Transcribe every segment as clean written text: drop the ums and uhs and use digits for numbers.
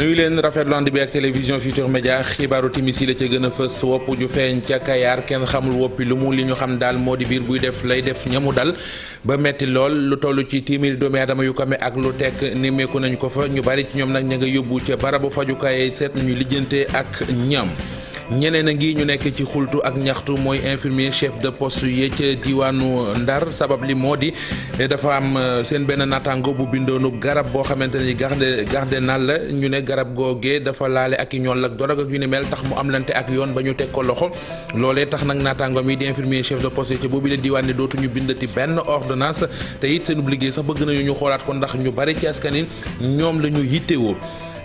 nuyu leen rafetlu ànd bi ak télévision Futurs Médias xibaaru timis yi la ca gën a fës wopp ju feeñ ca Kayar kenn xamul woppi lu mu li ñu xam daal moo di biir buy def lay def ñamu dal ba metti lool lu toll ci téeméeri doomi aadama yu ko amee ak lu tekk nemmeeku nañ ko fa ñu bari ci ñoom nag ña nga yóbbu ca barabu fajukaay seet nañu lijjante ak ñam. ñeneen a ngi ñu nekk ci xultu ak ñaxtu mooy infirmier chef de poste yi ca diwaanu Ndar sabab li moo di dafa am seen benn naataango bu bindoonu garab boo xamante ne gardenal la ñu ne garab googee dafa laale ak i ñool ak dorog ak yu ni mel tax mu am lante ak yoon ba ñu teg ko loxo loolee tax nag naataango mi di infirmier chef de poste yi ca boobu leen diwaan ne dootuñu bindati benn ordonnance te it seen liggéey sax bëgg nañu ñu xoolaat ko ndax ñu bari ci askan wi ñoom la ñu yittewoo.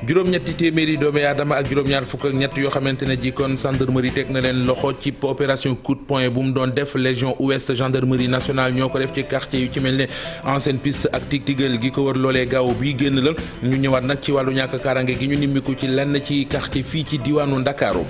juróom-ñetti téeméeri doomi aadama ak juróom-ñaar fukk ak ñett yoo xamante ne ji kon gendarmerie teg na leen loxo ci opération coup de poing bu mu doon def légion ouest gendarmerie nationale ñoo ko def ci quartier yu ci mel ne ancienne piste ak tig-tigal gi ko wër loolee gaaw bii génn la ñu ñëwaat nag ci wàllu ñàkk kaaraange gi ñu nimmiku ci lenn ci quartier fii ci diwaanu Ndakaaru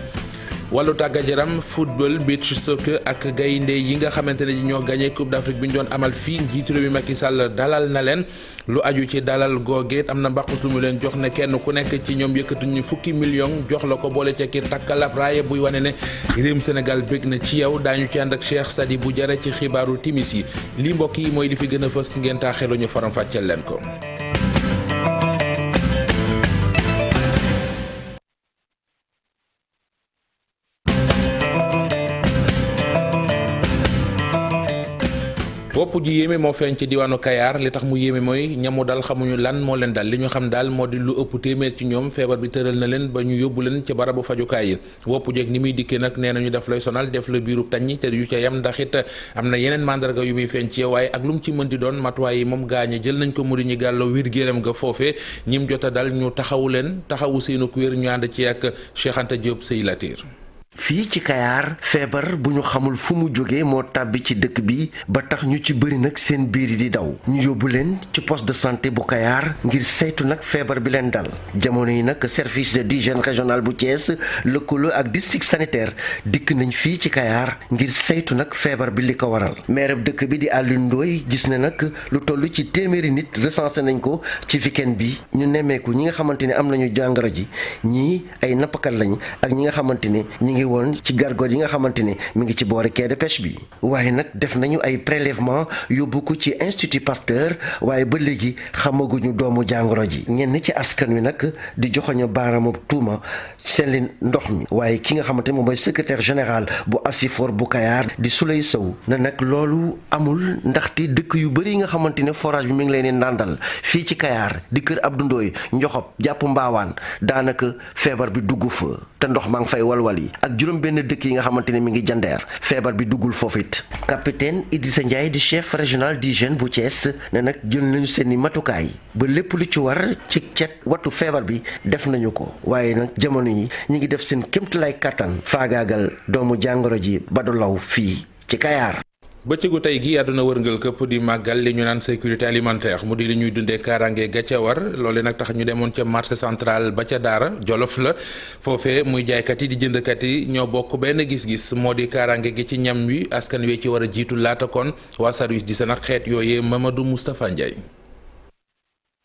wàllu tàggat yaram football beach soccer ak gaynde yi nga xamante ne ñoo gagné coupe d'Afrique bi ñu doon amal fii njiitu réew mi Macky Sall dalal na leen lu aju ci dalal googeet am na mbaqus lu mu leen jox ne kenn ku nekk ci ñoom yëkkatuñu fukki million jox la ko boole ca kii takkalab raaye buy wane ne réewum Sénégal bég na ci yow daañu ci ànd ak Cheikh Sadi bu jara ci xibaaru timis yi lii mbokk yi mooy li fi gën a fës ngeen taaxeelu ñu faram fàcceel leen ko. wopp ji yéeme moo feeñ ci diwaanu Kayar li tax mu yéeme mooy ñamu dal xamuñu lan moo leen dal li ñu xam daal moo di lu ëpp téeméer ci ñoom feebar bi tëral na leen ba ñu yóbbu leen ca barabu fajukaay yi wopp jeeg ni muy dikkee nag nee nañu def lay sonal def la biiru taññi te yu ca yam ndax it am na yeneen mandarga yu muy feeñ ci yow waaye ak lu mu ci mën di doon matuwaay yi moom gaañe jël nañ ko mu di ñu gàlloo wir géram nga foofee ñim jota dal ñu taxawu leen taxawu seenu ku wér ñu ànd ci ak Cheikh Anta Diop Sey Latir fii ci Kayar feebar bu ñu xamul fu mu jógee moo tàbbi ci dëkk bi ba tax ñu ci bëri nag seen biir di daw ñu yóbbu leen ci poste de santé bu Kayar ngir saytu nag feebar bi leen dal jamono yi nag service d'hygiène régional bu Thiès lëkkaloo ak district sanitaire dikk nañ fii ci Kayar ngir saytu nag feebar bi li ko waral maire dëkk bi di Alioune Ndoye gis ne nag lu toll ci téeméeri nit recensé nañ ko ci week-end bi ñu nemmeeku ñi nga xamante ne am nañu jàngoro ji ñii ay nappkat lañ ak ñi nga xamante ne ñi ngi woon ci gargote yi nga xamante ne mi ngi ci boori quai de pêche bi waaye nag def nañu ay prélèvement yóbbu ko ci institut Pasteur waaye ba léegi xamaguñu doomu jàngoro ji ñenn ci askan wi nag di joxoñu baaraamu tuuma seen li ndox mi waaye ki nga xamante ne moom mooy secrétaire général bu Asifor bu Kayar di Souley Sow na nag loolu amul ndaxte dëkk yu bëri yi nga xamante ne forage bi mi ngi leen di ndàndal fii ci Kayar di kër Abdou Ndoye Njoxob jàpp Mbaawaan daanaka feebar bi dugg fa te ndox maa ngi fay walwal yi ak juróom benn dëkk yi nga xamante ne mi ngi jandeer feebar bi duggul foofu it capitaine Idrissa Ndiaye di chef régional d'hygiène bu Thiès ne nag jël nañu seeni matukaay ba lépp lu ci war ci cet wattu feebar bi def nañu ko waaye nag jamono yi ñu ngi def seen kéemtulaay kàttan faagaagal doomu jàngoro ji ba du law fii ci Kayar. bëccëgu tey gi àdduna wërngal këpp di màggal li ñu naan sécurité alimentaire mu di li ñuy dundee kaaraange ga ca war loole nag tax ñu demoon ca marché central ba ca Daara Jolof la foofee muy jaaykat yi di jëndkat yi ñoo bokk benn gis-gis moo di kaaraange gi ci ñam wi askan wi ci war a jiitu laata kon waa service di seen ak xeet yooyee Mamadou Moustapha Ndiaye.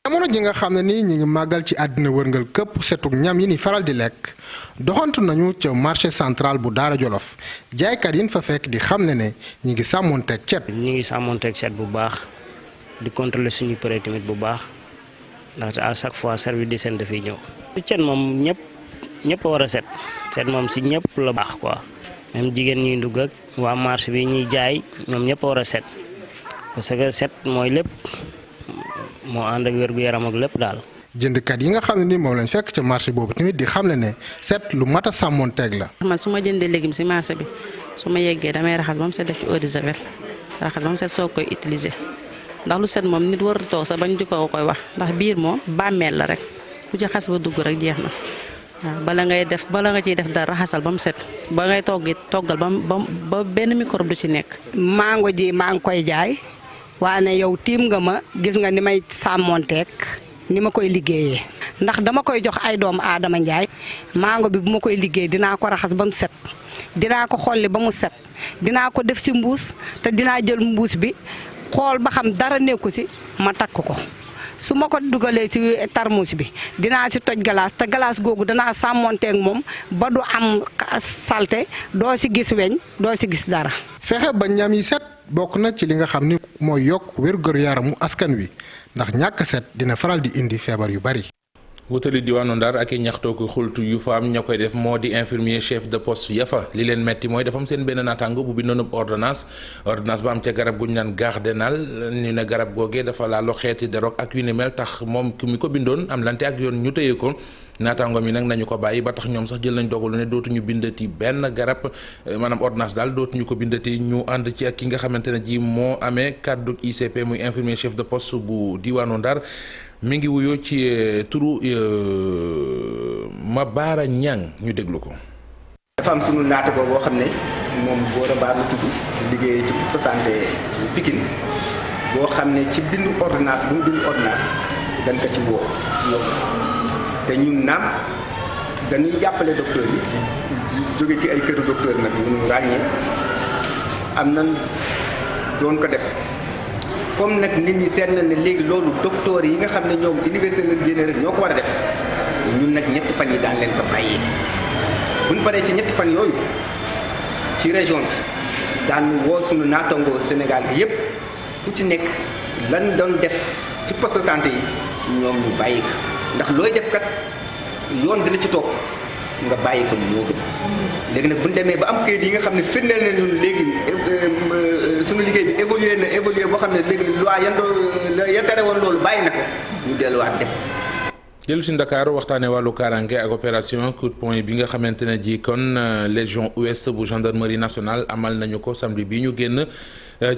jamono ji nga xam ne ni ñi ngi màggal ci àddina wërngal këpp setug ñam yi ni faral di lekk doxantu nañu ca marché central bu Daara Jolof jaaykat yi fa fekk di xam ne ñi ngi sàmmonteeg cet. ñi ngi sàmmonteeg set bu baax di contrôler suñu prix tamit bu baax ndaxte à chaque fois service di seen dafay ñëw. cet moom ñëpp a war a set moom si ñëpp la baax quoi même jigéen ñuy dugg ak waa marché bi ñuy jaay ñoom ñëpp a war a set parce que set mooy lépp. moo ànd ak wér-gu-yaram ak lépp daal. jëndkat yi nga xam ne ni moom lañ fekk ca marché boobu tamit di xam ne set lu mat a sàmmonteeg la. man su ma jëndee légume si marché bi su ma yeggee damay raxas ba mu set def ci eau de javel raxas ba mu set soo koy utiliser ndax lu set moom nit war a toog sax bañ di ko koy wax ndax biir moom bàmmeel la rek ku ci xas ba dugg rek jeex na waaw bala nga ciy def dara raxasal ba mu set ba ngay toggal ba benn microbe du ci nekk. mango ji maa ngi koy jaay. waane yow tiim nga ma gis nga ni may sàmmonteeg ni ma koy liggéeyee ndax dama koy jox ay doomu aadama njaay mango bi bu ma koy liggéey dinaa ko raxas ba mu set dinaa ko xolli ba mu set dinaa ko def ci mbuus te dinaa jël mbuus bi xool ba xam dara nekku ci ma takk ko su ma ko dugalee ci tarmus bi dinaa ci toj glace te glace googu danaa sàmmonteeg moom ba du am salte doo ci gis weñ doo ci gis dara. fexe ba ñam yi set bokk na ci li nga xam ni mooy yokk wér-gu yaramu askan wi ndax ñàkk set dina faral di indi feebar yu bari. wutali diwaanu Ndar ak i ñaxtoo ko xultu yu fa am ña koy def moo di infirmier chef de poste yafa li leen metti mooy dafa am seen benn naataango bu bindoon ordonnance ba am ca garab gu ñu naan Gardenal ñu ne garab googee dafa laaloo xeeti drogue ak yu ni mel tax moom mi ko bindoon am lante ak yoon ñu tëye ko naataango mi nag nañu ko bàyyi ba tax ñoom sax jël nañ dogalu ne dootuñu bindati benn garab maanaam ordonnance daal dootuñu ko bindati ñu ànd ci ak ki nga xamante ne ji moo amee kaddu ICP muy infirmier chef de poste bu diwaanu Ndar mi ngi wuyoo ci turu Mabara Niang ñu déglu ko. dafa am sunu naataango boo xam ne moom Gora Ba la tudd liggéey ci poste santé Pikine boo xam ne ci bindu ordonnance bu mu bindu ordonnance dañ ko ci woo te ñun naam dañuy jàppale docteur yi di jóge ci ay këru docteur nag yu ñu ràññee am nañ doon ko def. comme nag nit ñi seet na ne léegi loolu docteur yi nga xam ne ñoom université lañ génne rek ñoo ko war a def ñun nag ñetti fan yi daan leen ko bàyyee buñ paree ci ñetti fan yooyu ci région bi daan woo suñu naatangoo Sénégal gi yépp ku ci nekk lan doon def ci poste santé yi ñoom ñu bàyyi ko ndax looy def kat yoon dina ci topp nga bàyyi ko moo gën léegi nag bu ñu demee ba am kayit yi nga xam ne firndeel na ñun léegi suñu liggéey bi évolué boo xam ne léegi loi ya tere woon loolu bàyyi na ko ñu delluwaat def. jëlu si Dakar waxtaanee wàllu kaaraange ak opération coup de poing bi nga xamante ne ji kon légion ouest bu gendarmerie nationale amal nañu ko samedi bi ñu génn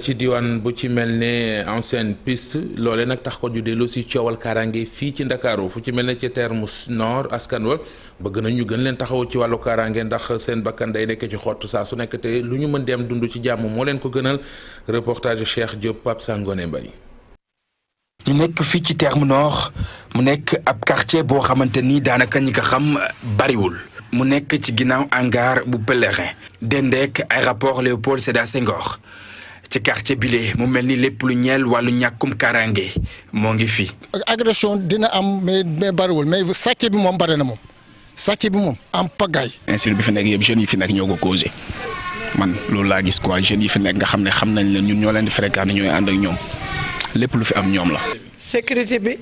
ci diwaan bu ci mel ne ancienne piste loole nag tax ko ñu dellu si coowal kaaraange fii ci Ndakaaru fu ci mel ne ci Terme Nord askan wa bëgg nañ ñu gën leen taxaw ci wàllu kaaraange ndax seen bakkan day nekk ci xott saa su nekk te lu ñu mën di am dund ci jàmm moo leen ko gënal reportage Cheikh Diop Pape Sangone Mbaye. ñu nekk fii ci Terme Nord mu nekk ab quartier boo xamante ni daanaka ñi ko xam bariwul mu nekk ci ginnaaw hangar bu Pèlerin dendeek aéroport Léopold Sédar Senghor ci quartier bile mu mel ni lépp lu ñeel wàllu ñàkkum kaaraange moo ngi fi. agression dina am mais bariwul mais sàcc bi moom bari na moom sàcc bi moom am pagaille. insécurité bi fi nekk yëpp jeunes yi fi nekk ñoo ko causé man loolu laa gis quoi jeunes yi fi nekk nga xam ne xam nañ leen ñun ñoo leen di fréquenter ñooy ànd ak ñoom. lépp lu fi am ñoom la. sécurité bi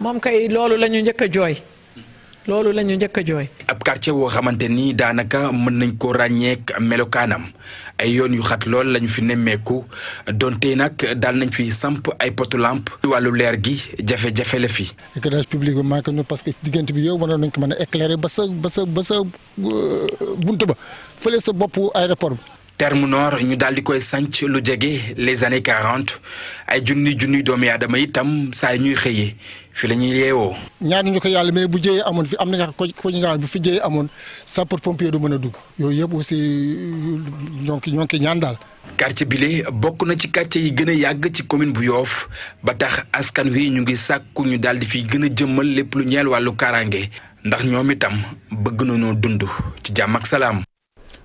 moom kay loolu la ñu njëkk a jooy loolu la ñu njëkk a jooy. ab quartier woo xamante ni daanaka mën nañ ko ràññeek melokaanam ay yoon yu xat lool lañu fi nemmeeku donte nag daal nañ fi samp ay potu lampe. wàllu leer gi jafe-jafe la fi. éclairage public bi manqué ñu parce que diggante bi yow mënoon nañ ko mën a éclairer ba sa buntu ba fële sa boppu aéroport bi. Terme Nord ñu daal di koy sanc lu jege les années 40 ay junni doomi aadama itam saa ñuy xëyee fi la ñuy yeewoo. ñaanuñu ko yàlla mais bu jëyee amoon fi am na ko ñu naan bu fi jëyee amoon sapeur pompier du mën a dugg yooyu yëpp aussi ñoo ngi ñaan daal. quartier bile bokk na ci quartier yi gën a yàgg ci commune bu Yoff ba tax askan wi ñu ngi sàkku ñu daal di fi gën a jëmmal lépp lu ñeel wàllu kaaraange ndax ñoom itam bëgg nañoo dund ci jàmm ak salaam.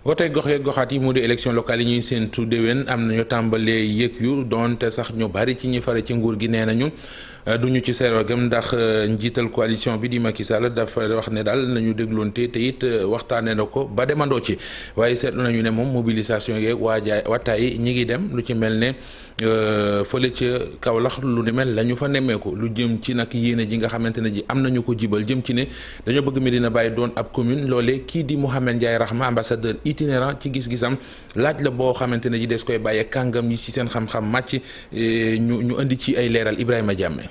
wootee gox yeeg goxaat yi mu di élection locale yi ñuy séentu déwén am nañu tàmbalee yëg yu doonte sax ñu bari ci ñi fare ci nguur gi nee nañu duñu ci seerogam ndax njiital coalition bi di Macky Sall dafa wax ne daal nañu dégloonte te it waxtaanee na ko ba demandoo ci waaye seetlu nañu ne moom mobilisation yeeg waataay ñi ngi dem lu ci mel ne fële ca Kaolack lu ni mel la ñu fa nemmeeku lu jëm ci nag yéene ji nga xamante ne ji am nañu ko jibal jëm ci ne dañoo bëgg Medina Baye doon ab commune loolee kii di Mouhamed Ndiaye Rahma ambassadeur itinérant ci gis-gisam laaj la boo xamante ne ji des koy bàyyee kàngam yi ci seen xam-xam màcc ñu indi ci ay leeral Ibrahima Diamé.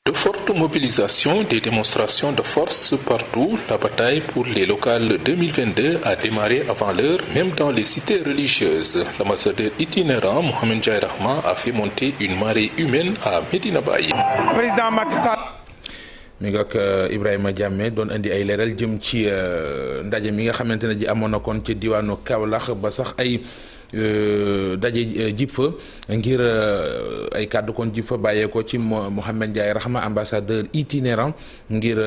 De fortes mobilisations, des démonstrations de force partout. La bataille pour les locales 2022 a démarré avant l'heure, même dans les cités religieuses. L'ambassadeur itinérant Mohamed Ndiaye Rahma a fait monter une marée humaine à Medina Baye. Président Macky Sall. mi ngi ak Ibrahima Diamé doon indi ay leeral jëm ci ndaje mi nga xamante ne ji amoon na kon ci diwaanu Kaolack ba sax ay daje jib fa ngir ay kàddu kon jib fa bàyyeekoo ci Mohamed Ndiaye Rahma ambassadeur itinérant ngir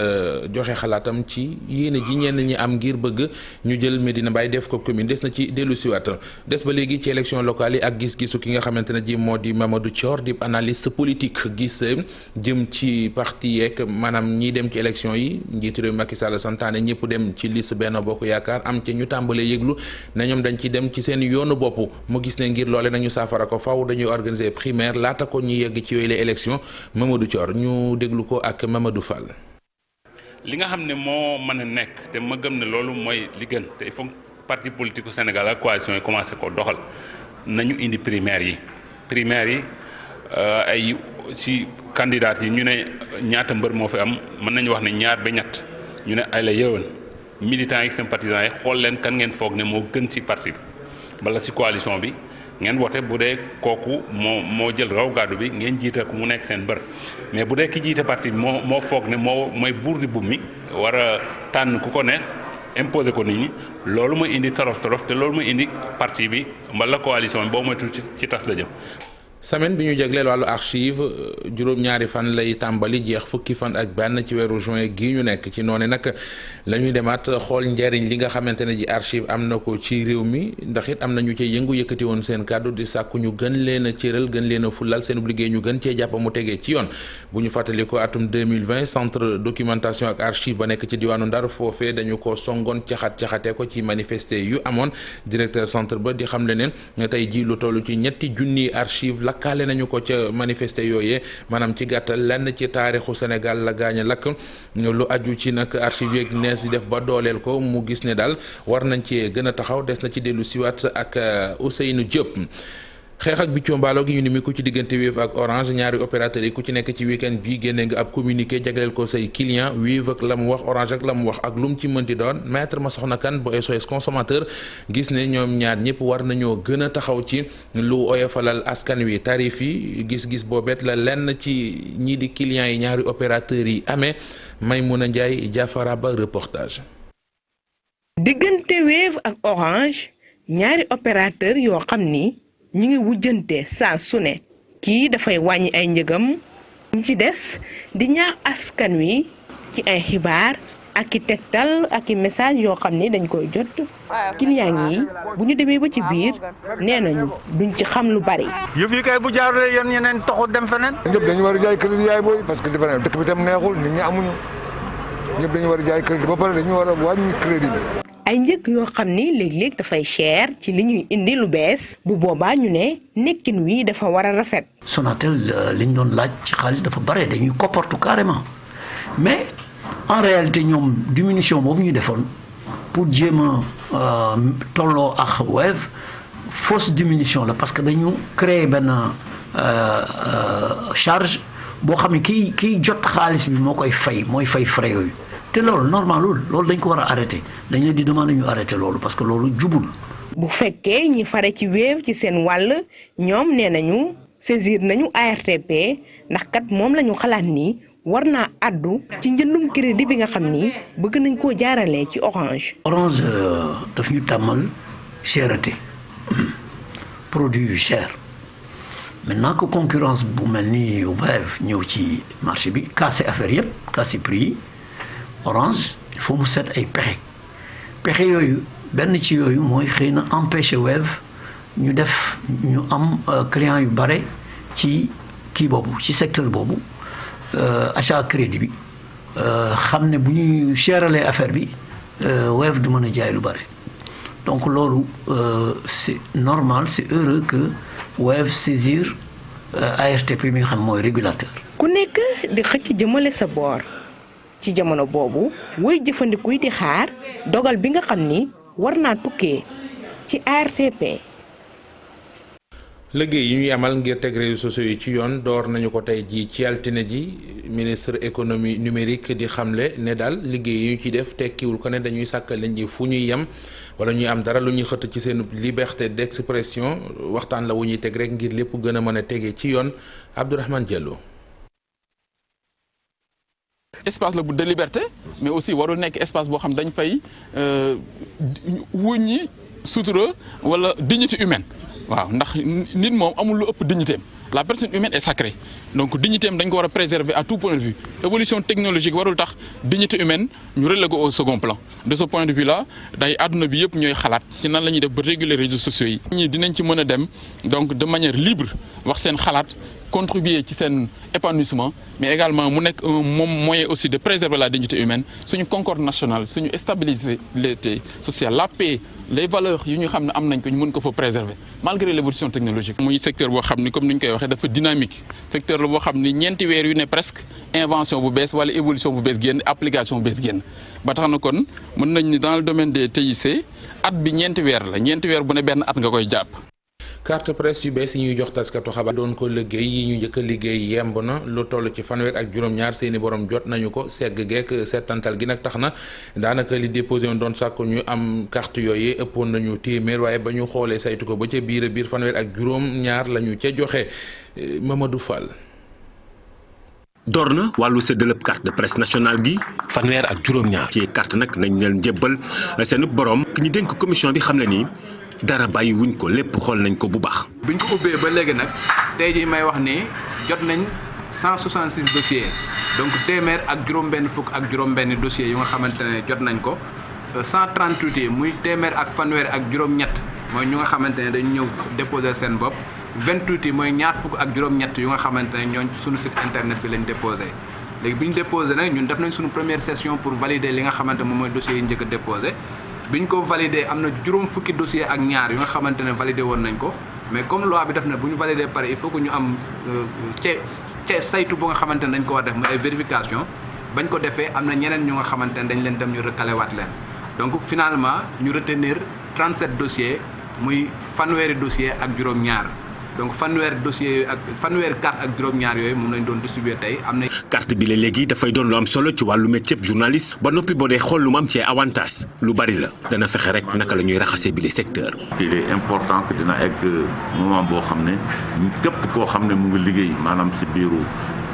joxe xalaatam ci yéene ji ñenn ñi am ngir bëgg ñu jël Medina Baye def ko commune des na ci dellu siwaat des ba léegi ci élection locale yi ak gis-gisu ki nga xamante ne ji moo di Mamadou Thior di analyste politique gis jëm ci parti yeeg maanaam ñiy dem ci élection yi njiitu réew Macky Sall santaane ñëpp dem ci liste Benno Bokk Yaakaar am ca ñu tàmbalee yëglu ne ñoom dañ ci dem ci seen yoonu bopp mu gis ne ngir loole nañu saafara ko faw dañuy organiser primaire laata ko ñu yegg ci yooyu les élections Mamadou Thior ñu déglu ko ak Mamadou Fall. li nga xam ne moo mën a nekk te ma gëm ne loolu mooy li gën te il faut parti politique Sénégal ak coalition yi commencé ko doxal nañu indi primaire yi ay ci candidat yi ñu ne ñaata mbër moo fi am mën nañu wax ne ñaar ba ñett ñu ne ay la yëwan militants yi sympathisants yi xool leen kan ngeen foog ne moo gën ci parti bi bala ci coalition bi ngeen wote bu dee kooku moo jël raw gàddu bi ngeen jiite ko mu nekk seen mbër mais bu dee ki jiite parti bi moo foog ne mooy buur di bum mi war a tànn ku ko neex imposé ko nit ñi loolu mooy indi torof te loolu mooy indi parti bi mbala coalition bi boo moytu ci tas la jëm. semaine bi ñu jagleel wàllu archive juróom-ñaari fan lay tàmbali jeex fukki fan ak benn ci weeru juin gii ñu nekk ci noonu nag la ñuy demaat xool njariñ li nga xamante ne ji archive am na ko ci réew mi ndax it am na ñu cee yëngu yëkkati woon seen kàddu di sàkku ñu gën leen a cëral gën leen a fulal seen liggéey ñu gën cee jàpp mu tegee ci yoon bu ñu fàttali ko atum 2020 centre documentation ak archive ba nekk ci diwaanu Ndar foofee dañu ko songoon caxatee ko ci manifester yu amoon directeur centre ba di xamle ne tey ji lu toll ci ñetti junni archive lakkaale nañu ko ca manifester yooyee maanaam ci gàttal lenn ci taarixu Sénégal la gaañ a lakk lu aju ci nag archive yeeg nees di def ba dooleel ko mu gis ne daal war nañ ci gën a taxaw des na ci dellu siwaat ak Ousseynou Diop. xeex ak biccoo mbaalo gi ñu ni mi ku ci diggante Wave ak Orange ñaari opérateurs yi ku ci nekk ci week-end bi génne nga ab communiqué jagleel ko say client Wave ak la mu wax Orange ak la mu wax ak lu mu ci mënti doon maître Massokhna Kane bu SOS consommateur gis ne ñoom ñaar ñëpp war nañoo gën a taxaw ci lu oyofalal askan wi tarif yi gis-gis boobet la lenn ci ñii di clients yi ñaari opérateurs yi amee Maymouna Ndiaye Diafara Ba reportage. diggante Wave ak Orange ñaari opérateur yoo xam ni ñi ngi wujjante saa su ne kii dafay wàññi ay njëgam ñi ci des di ñaax askan wi ci ay xibaar ak i tegtal ak i message yoo xam ni dañ koy jot client yi bu ñu demee ba ci biir nee nañu duñ ci xam lu bari. yëf yi kay bu jaaree yoon ñeneen taxul dem feneen. ñëpp dañu war a jaay crédit yaay booy parce que dafa ne dëkk bi tam neexul nit ñi amuñu ñëpp dañu war a jaay crédit ba pare dañu war a wàññi crédit bi. ay njëg yoo xam ni léeg-léeg dafay cher ci li ñuy indi lu bees bu boobaa ñu ne nekkin wi dafa war a rafet. Sonatel li ñu doon laaj ci xaalis dafa bare dañuy koppartu carrément mais en réalité ñoom diminution boobu ñu defoon pour jéem a tolloo ak Wave fausse diminution la parce que dañu créer benn charge boo xam ne kiy jot xaalis bi moo koy fay mooy fay frais yooyu. te loolu normal loolu dañ ko war a arrêté dañ leen di demander ñu arrêté loolu parce que loolu jubul. bu fekkee ñi fare ci Wave ci seen wàll ñoom nee nañu saisir nañu ARTP ndax kat moom la ñu xalaat ni war naa àddu ci njëndum crédit bi nga xam ni bëgg nañ koo jaaralee ci Orange. Orange daf ñu tàmmal cherté produit yu cher maintenant que concurrence bu mel ni Wave ñëw ci marché bi casser affaire yëpp casser prix yi. Orange il faut mu set ay pexe yooyu benn ci yooyu mooy xëy na empêcher Wave ñu am client yu bare ci kii boobu ci secteur boobu achat crédit bi xam ne bu ñuy seeralee affaire bi Wave du mën a jaay lu bare donc loolu c'est normal c'est heureux que Wave saisir ARTP mi nga xam mooy régulateur. ku nekk di xëcc jëmale sa boor. ci jamono boobu woy jëfandiku yi di xaar dogal bi nga xam ni war naa tukkee ci ARTP. liggéey yi ñuy amal ngir teg réseaux sociaux yi ci yoon door nañu ko tey jii ci altine ji ministre économie numérique di xamle ne daal liggéey yi ñu ciy def tekkiwul ko ne dañuy sàkkal lañ ji fu ñuy yem wala ñuy am dara lu ñuy xëtt ci seen liberté d'expression waxtaan la wu ñuy teg rek ngir lépp gën a mën a tegee ci yoon Abdourahmane Diallo. espace la bu de liberté mais aussi warul nekk espace boo xam dañ fay wuññi sutura wala dignité humaine waaw ndax nit moom amul lu ëpp dignité am la personne humaine est sacrée donc dignité am dañ ko war a préserver à tout point de vue évolution technologique warul tax dignité humaine ñu relégué au second plan de ce point de vue là day àdduna bi yëpp ñooy xalaat ci nan la ñuy def ba réguler réseaux sociaux yi. ñii dinañ ci mën a dem donc de manière libre wax seen xalaat contribuer ci seen épanouissement mais également mu nekk un moyen aussi de préserver la dignité humaine suñu concorde nationale suñu stabilité sociale la paix les valeurs yu ñu xam ne am nañ ko ñu mën ko fa préserver malgré l'évolution technologique. muy secteur boo xam ni comme ni ñu koy waxee dafa dynamique secteur la boo xam ni ñeenti weer yu ne presque invention bu bees wala évolution bu bees génn application bu bees génn ba tax na kon mën nañ ni dans le domaine des TIC at bi ñeenti weer la ñeenti weer bu ne benn at nga koy jàpp. carte presse yu bees yi ñuy jox taskatu xabaar doon ko liggéey yi ñu njëkk a liggéey yemb na lu toll ci fanweer ak juróom-ñaar seeni borom jot nañu ko segg geek settantal gi nag tax na daanaka li déposé woon doon sàkku ñu am carte yooyu ëppoon nañu téeméer waaye ba ñu xoolee saytu ko ba ca biir fanweer ak juróom-ñaar la ñu ca joxe Mamadou Fall. door na wàllu séddaleb carte de presse nationale gi fanweer ak juróom-ñaar ci carte nag nañ leen jébbal seen borom ki ñu dénk commission bi xam ne nii dara bàyyi wuñ ko lépp xool nañ ko bu baax. biñ ko ubbee ba léegi nag tey jii may wax ni jot nañ 166 dossiers donc téeméer ak juróom-benn fukk ak juróom-benn dossiers yu nga xamante ne jot nañ ko 138 yi muy téeméer ak fanweer ak juróom-ñett mooy ñu nga xamante ne dañu ñëw déposer seen bopp 28 yi mooy ñaar fukk ak juróom-ñett yu nga xamante ne ñooñ suñu site internet bi lañ déposé. léegi bi ñu déposé nag ñun def nañ suñu première session pour valider li nga xamante moom mooy dossiers yi njëkk a déposé. biñ ko validé am na juróom fukki dossier ak ñaar yu nga xamante ne validé woon nañ ko mais comme loi bi def na bu ñu validé pare il faut que ñu am saytu bu nga xamante ne dañ ko war def mu ay vérification bañ ko defee am na ñeneen ñu nga xamante ne dañ leen dem ñu recalé waat leen donc finalement ñu retenir 37 dossiers muy fanweeri dossier ak juróom-ñaar donc fanweeri dossier yooyu ak fanweeri carte ak juróom-ñaar yooyu moom lañ doon distribuer tey am na. carte bi la léegi dafay doon lu am solo ci wàllu métier journaliste ba noppi boo dee xool lu mu am ci avantage lu bari la dana fexe rek naka la ñuy raxasee bi le secteur. il est important que dina egg moment boo xam ne képp koo xam ne mu ngi liggéey maanaam si biiru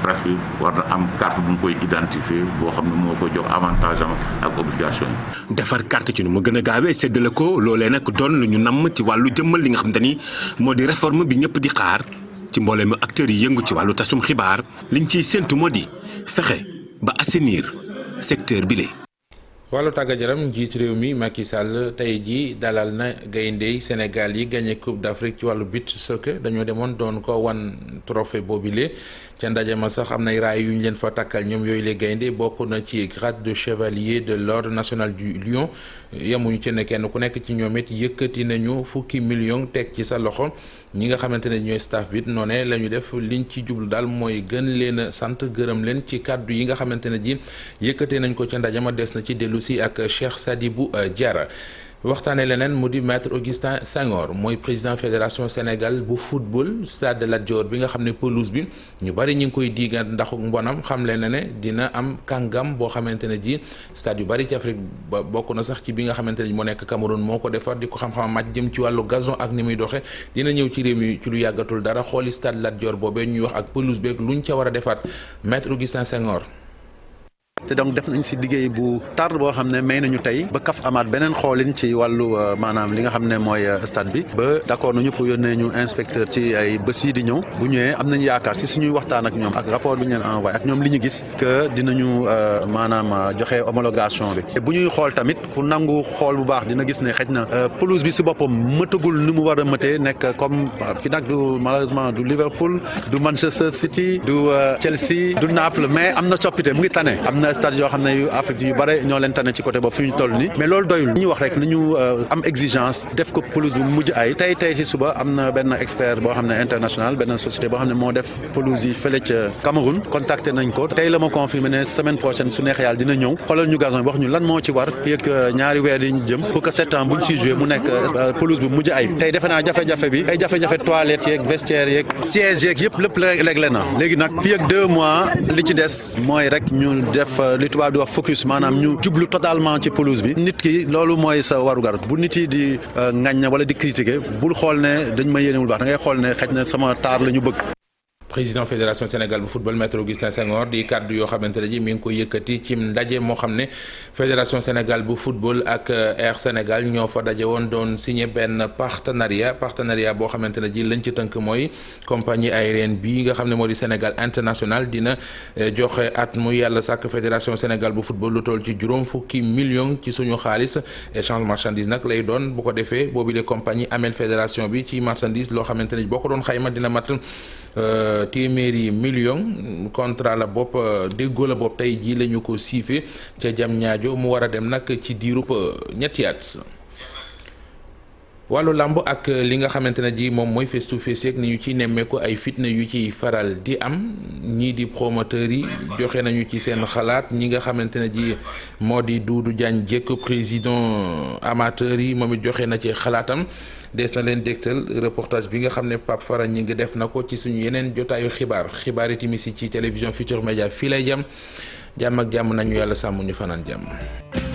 presse bi war na am carte bu mu koy identifier boo xam ne moo koy jox avantage am ak obligation yi. defar carte ci nu mu gën a gaawee séddale ko loolee nag doon lu ñu namm ci wàllu jëmmal li nga xam te ni moo di réforme bi ñëpp di xaar ci mbooleem acteurs yi yëngu ci wàllu tasum xibaar liñ ciy séntu moo di fexe ba assainir secteur bi le wàllu tàggat yaram njiit réew mi Macky Sall tey jii dalal na gayndey Sénégal yi gagné Coupe d'Afrique ci wàllu beach soccer dañoo demoon doon ko wan trophée boobile ca ndaje ma sax am nay raay yu ñu leen fa takkal ñoom yooyu les gaynde bokk na ci grade de chevalier de l'ordre national du Lion yemuñu ci ne kenn ku nekk ci ñoom it yëkkati nañu fukki million teg ci sa loxo ñi nga xamante ne ñooy staff bi noone la ñu def liñ ci jublu daal mooy gën leen a sant gërëm leen ci kàddu yi nga xamante ne ji yëkkatee nañ ko ca ndaje ma des na ci dellu si ak Cheikh Sadibou Diarra waxtaane leneen mu di maître Augustin Senghor mooy président fédération Sénégal bu football stade de Lat Dior bi nga xam ne pelouse bi ñu bari ñu ngi koy diiga ndax mbonam xam leen ne dina am kàngam boo xamante ne ji stade yu bari ci Afrique ba bokk na sax ci bi nga xamante ne moo nekk Cameroun moo ko defar di ko xam-xam màcc jëm ci wàllu gazon ak ni muy doxe dina ñëw ci réew mi ci lu yàggatul dara xooli stade Lat Dior boobee ñuy wax ak pelouse beeg luñ ca war a defaat maître Augustin Senghor. te donc def nañ si liggéey bu tar boo xam ne may nañu tey ba kaf amaat beneen xoolin ci wàllu maanaam li nga xam ne mooy stade bi ba d'accord nañu pour yónnee ñu inspecteur ci ay bés yi di ñëw bu ñëwee am nañu yaakaar si suñuy waxtaan ak ñoom ak rapport bi ñu leen envoyé ak ñoom li ñu gis que dinañu maanaam joxe homologation bi te bu ñuy xool tamit ku nangu xool bu baax dina gis ne xëj na pelouse bi si boppam mëtagul ni mu war a mëtee nekk comme fi nag du malheureusement du Liverpool du Manchester City du Chelsea du Naples mais am na coppite mu ngi tane am na stade yoo xam ne yu Afrique yu bare ñoo leen tane ci côté boobu fi ñu toll nii mais loolu doyul ñu wax rek ni ñu am exigence def ko pelouse bu mujj ay tey ci suba am na benn expert boo xam ne international benn société boo xam ne moo def pelouse yi fële ca Cameroun contacté nañ ko tey la ma confirmé ne semaine prochaine su neexee yàlla dina ñëw xoolal ñu gazon bi wax ñu lan moo ci war fii ak ñaari weer yi ñu jëm pour que septembre bu ñu siy joué mu nekk pelouse bu mujj ay tey defe naa jafe-jafe bi ay jafe-jafe toilettes yeeg vestiaires yeeg sièges yeeg yëpp lépp réglé na léegi nag fii ak 2 mois li ci des mooy rek ñu def li tubaab di wax focus maanaam ñu jublu totalement ci pelouse bi nit ki loolu mooy sa warugar bu nit yi di ŋañña wala di critiquer bul xool ne dañ ma yéenewul baax da ngay xool ne xëj na sama taar la ñu bëgg. président fédération Sénégal bu football maître Augustin Senghor di kàddu yoo xamante ne ji mi ngi ko yëkkati ci ndaje moo xam ne fédération Sénégal bu football ak Air Sénégal ñoo fa daje woon doon signé benn partenariat boo xamante ne ji lañ ci tënk mooy compagnie aérienne bii nga xam ne moo di Sénégal International dina joxe at mu yàlla sàkk fédération Sénégal bu football lu toll ci juróom fukki millions ci suñu xaalis échange marchandise nag lay doon bu ko defee boobu les compagnie amel fédération bi ci marchandise loo xamante ne boo ko doon xayma dina mat téeméeri million contrat la bopp déggoo la bopp tey jii la ñu ko siife ca jam ñaajo mu war a dem nag ci diirub ñetti at. wàllu làmb ak li nga xamante ne ji moom mooy face to face yeeg ni ñu ciy nemmeeku ay fitna yu ciy faral di am ñii di promoteurs yi joxe nañu ci seen xalaat ñi nga xamante ne ji moo di Doudou Diagne Diécko président amateurs yi moom it joxe na ci xalaatam des na leen dégtal reportage bi nga xam ne Pape Fara ñi ngi def na ko ci suñu yeneen jotaayu xibaar yi timis ci télévision Futurs Médias fii lay jàmm ak jàmm nañu yàlla sàmm ñu fanaan jàmm.